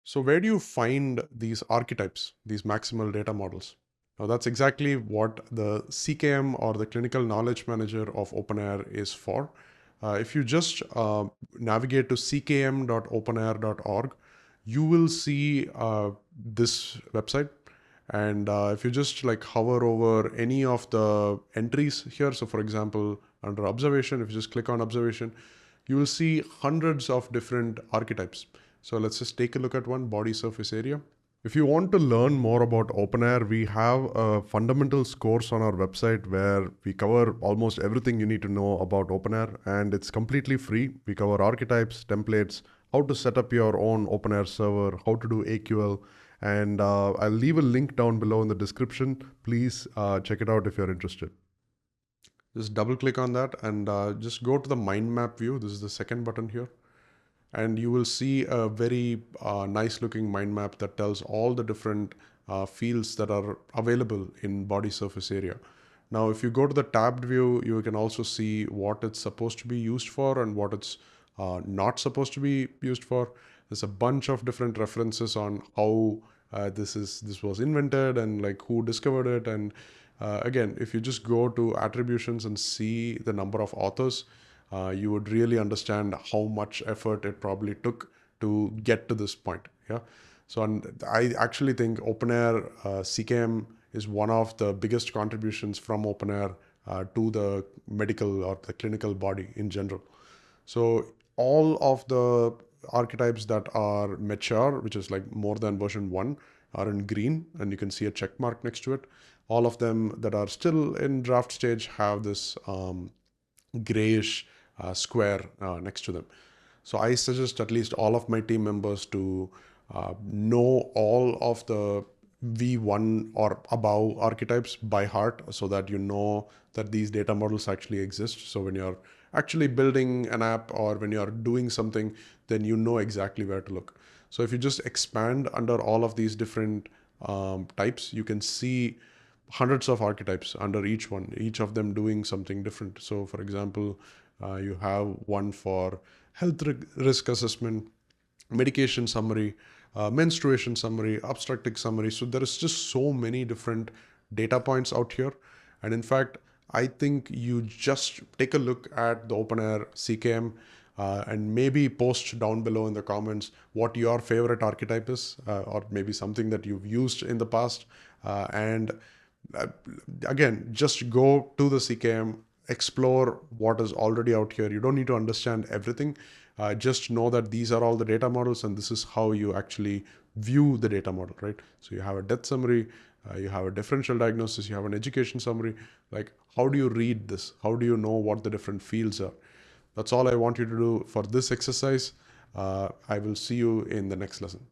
So where do you find these archetypes, these maximal data models? Now that's exactly what the CKM or the Clinical Knowledge Manager of openEHR is for. If you just navigate to ckm.openehr.org, you will see this website. And if you just like hover over any of the entries here, so for example, under observation, if you just click on observation, you will see hundreds of different archetypes. So let's just take a look at one, body surface area. If you want to learn more about openEHR, we have a fundamentals course on our website where we cover almost everything you need to know about openEHR, and it's completely free. We cover archetypes, templates, how to set up your own openEHR server, how to do AQL, and I'll leave a link down below in the description. Please check it out if you're interested. Just double click on that and just go to the mind map view. This is the second button here. And you will see a very nice looking mind map that tells all the different fields that are available in body surface area. Now, if you go to the tabbed view, you can also see what it's supposed to be used for and what it's not supposed to be used for. There's a bunch of different references on how this was invented and like who discovered it. And again, if you just go to attributions and see the number of authors, you would really understand how much effort it probably took to get to this point. Yeah. So I actually think openEHR CKM is one of the biggest contributions from openEHR to the medical or the clinical body in general. So all of the archetypes that are mature, which is like more than version 1, are in green, and you can see a check mark next to it. All of them that are still in draft stage have this grayish square next to them. So I suggest at least all of my team members to know all of the V1 or above archetypes by heart so that you know that these data models actually exist. So when you're actually building an app or when you're doing something, then you know exactly where to look. So if you just expand under all of these different types, you can see hundreds of archetypes under each one, each of them doing something different. So for example, you have one for health risk assessment, medication summary, menstruation summary, obstetric summary. So there is just so many different data points out here. And in fact, I think you just take a look at the openEHR CKM and maybe post down below in the comments what your favorite archetype is, or maybe something that you've used in the past. And again, just go to the CKM, explore what is already out here. You don't need to understand everything. Just know that these are all the data models and this is how you actually view the data model, right? So you have a death summary, you have a differential diagnosis, you have an education summary. Like, how do you read this? How do you know what the different fields are? That's all I want you to do for this exercise. I will see you in the next lesson.